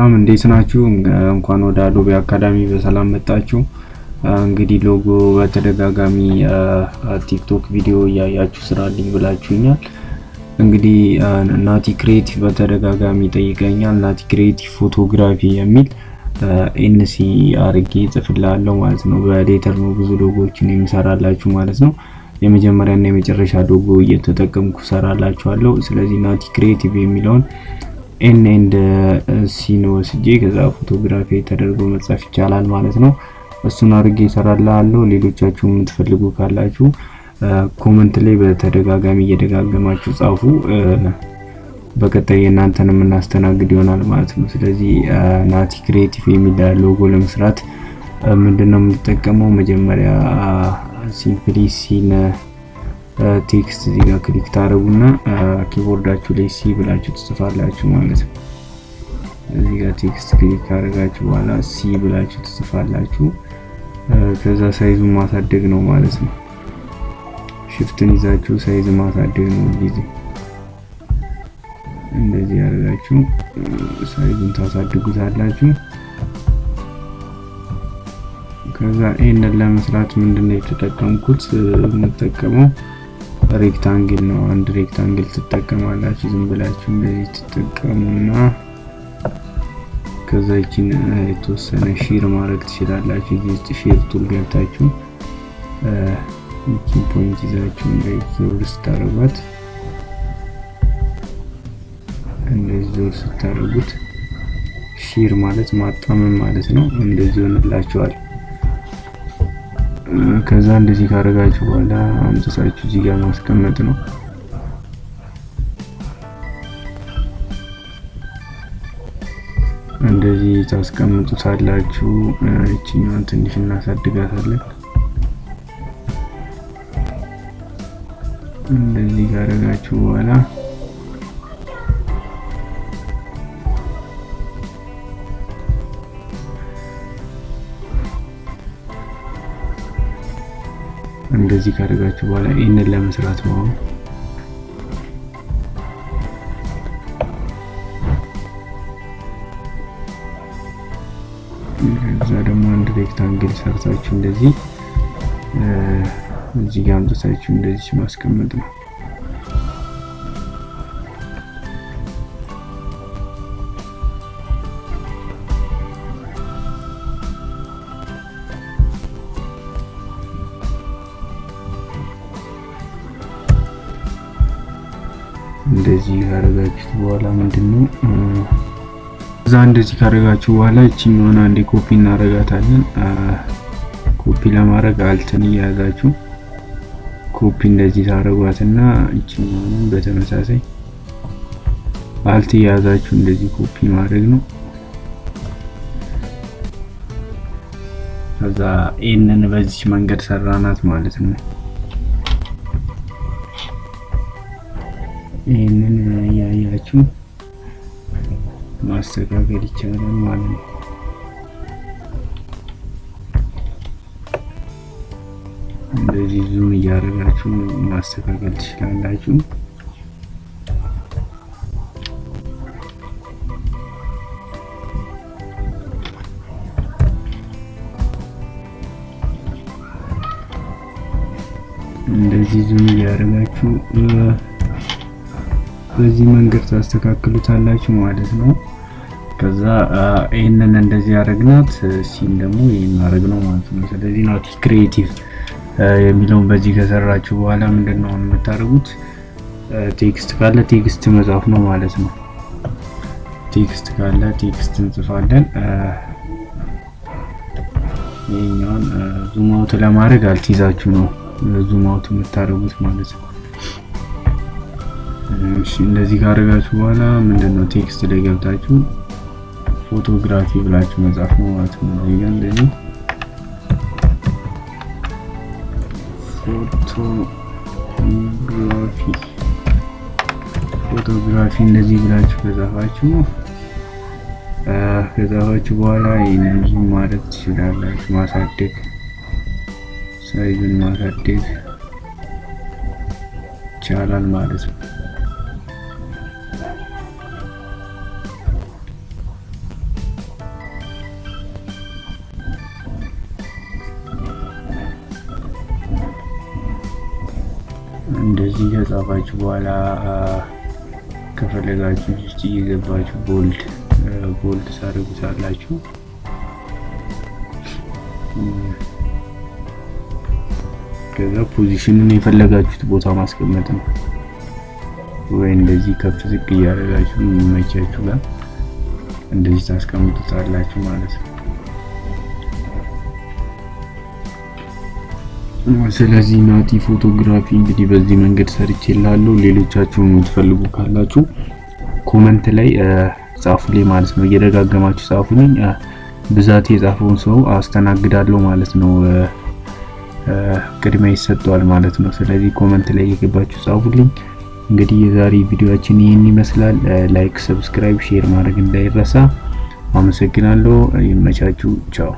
ሰላም እንዴት ናችሁ? እንኳን ወደ አዶቤ አካዳሚ በሰላም መጣችሁ። እንግዲህ ሎጎ በተደጋጋሚ ቲክቶክ ቪዲዮ እያያችሁ ስራልኝ ብላችሁኛል። እንግዲህ ናቲ ክሬቲቭ በተደጋጋሚ ጠይቀኛል። ናቲ ክሬቲቭ ፎቶግራፊ የሚል ኤንሲ አርጌ ጽፍላለሁ ማለት ነው። በሌተር ነው ብዙ ሎጎዎችን የሚሰራላችሁ ማለት ነው። የመጀመሪያ እና የመጨረሻ ሎጎ እየተጠቀምኩ ሰራላችኋለሁ። ስለዚህ ናቲ ክሬቲቭ የሚለውን ኤን ኤንድ ሲ ነው ወስጄ ከዛ ፎቶግራፊ ተደርጎ መጻፍ ይቻላል ማለት ነው። እሱን አድርጌ እሰራላለሁ። ሌሎቻችሁ የምትፈልጉ ካላችሁ ኮሜንት ላይ በተደጋጋሚ እየደጋገማችሁ ጻፉ። በቀጣይ እናንተን የምናስተናግድ ይሆናል ማለት ነው። ስለዚህ ናቲ ክሬቲቭ የሚል ሎጎ ለመስራት ምንድነው የምንጠቀመው? መጀመሪያ ሲምፕሊ ሲን ቴክስት እዚህ ጋር ክሊክ ታደርጉና ኪቦርዳችሁ ላይ ሲ ብላችሁ ትጽፋላችሁ ማለት ነው። እዚህ ጋር ቴክስት ክሊክ ካደረጋችሁ በኋላ ሲ ብላችሁ ትጽፋላችሁ። ከዛ ሳይዙን ማሳደግ ነው ማለት ነው። ሽፍትን ይዛችሁ ሳይዝ ማሳደግ ነው። እንደዚህ ያደርጋችሁ ሳይዙን ታሳድጉታላችሁ። ከዛ ይሄንን ለመስራት ምንድነው የተጠቀምኩት? የምጠቀመው ሬክታንግል ነው። አንድ ሬክታንግል ትጠቀማላችሁ። ዝም ብላችሁ እንደዚህ ትጠቀሙና ከዛ ይቺን የተወሰነ ሼር ማድረግ ትችላላችሁ። እዚህ ሼር ቱል ገብታችሁ ይቺን ፖይንት ይዛችሁ እንደዚህ ዞር ስታረጉት እንደዚህ ዞር ስታረጉት ሼር ማለት ማጣመም ማለት ነው። እንደዚህ ሆነላችኋል። ከዛ እንደዚህ ካደረጋችሁ በኋላ አምጥታችሁ እዚህ ጋር ማስቀመጥ ነው። እንደዚህ ታስቀምጡታላችሁ። እቺኛውን ትንሽ እናሳድጋታለን። እንደዚህ ካደረጋችሁ በኋላ እንደዚህ ካደረጋችሁ በኋላ ይሄንን ለመስራት ነው። ከዛ ደግሞ አንድ ሬክታንግል ሰርታችሁ እንደዚህ እዚህ ጋር አምጥታችሁ እንደዚህ ማስቀመጥ ነው። እንደዚህ ካደረጋችሁ በኋላ ምንድነው እዛ እንደዚህ ካደረጋችሁ በኋላ እቺኛውን አንዴ ኮፒ እናደርጋታለን። ኮፒ ለማድረግ አልትን ያዛችሁ ኮፒ እንደዚህ ታደርጓትና እቺኛውን በተመሳሳይ አልት ያዛችሁ እንደዚህ ኮፒ ማድረግ ነው። ከዛ ይሄንን በዚህ መንገድ ሰራናት ማለት ነው። ይሄንን ያያችሁ ማስተካከል ይቻላል ማለት ነው። እንደዚህ ዙም እያደረጋችሁ ማስተካከል ትችላላችሁ። እንደዚህ ዙም እያደረጋችሁ በዚህ መንገድ ታስተካክሉታላችሁ ማለት ነው። ከዛ ይሄንን እንደዚህ ያደረግናት ሲን ደግሞ ይሄን ማድረግ ነው ማለት ነው። ስለዚህ ናቲ ክሬቲቭ የሚለውን በዚህ ከሰራችሁ በኋላ ምንድነው የምታደርጉት? ቴክስት ካለ ቴክስት መጻፍ ነው ማለት ነው። ቴክስት ካለ ቴክስት እንጽፋለን። ይሄኛውን ዙም አውት ለማድረግ አልትይዛችሁ ነው ዙም አውት የምታደርጉት ማለት ነው። እሺ እንደዚህ ካደረጋችሁ በኋላ ምንድነው ቴክስት ላይ ገብታችሁ ፎቶግራፊ ብላችሁ መጻፍ ነው ማለት ነው። እዚህ ጋር እንደዚህ ፎቶግራፊ እንደዚህ ብላችሁ ከጻፋችሁ በኋላ ይሄንን ዙም ማድረግ ትችላላችሁ። ማሳደግ ሳይዙን ማሳደግ ይቻላል ማለት ነው። እንደዚህ ከጻፋችሁ በኋላ ከፈለጋችሁ እዚህ እየገባችሁ ቦልድ ታደርጉታላችሁ። ከዛ ፖዚሽኑን የፈለጋችሁት ቦታ ማስቀመጥ ነው፣ ወይ እንደዚህ ከፍ ዝቅ እያደረጋችሁ የሚመቻችሁ ጋር እንደዚህ ታስቀምጡታላችሁ ማለት ነው። ስለዚህ ናቲ ፎቶግራፊ እንግዲህ በዚህ መንገድ ሰርቼላለሁ። ሌሎቻችሁ የምትፈልጉ ካላችሁ ኮመንት ላይ ጻፉልኝ ማለት ነው። እየደጋገማችሁ ጻፉልኝ። ብዛት የጻፈውን ሰው አስተናግዳለሁ ማለት ነው። ቅድሚያ ይሰጠዋል ማለት ነው። ስለዚህ ኮመንት ላይ እየገባችሁ ጻፉልኝ። እንግዲህ የዛሬ ቪዲዮአችን ይህን ይመስላል። ላይክ፣ ሰብስክራይብ፣ ሼር ማድረግ እንዳይረሳ። አመሰግናለሁ። ይመቻችሁ። ቻው።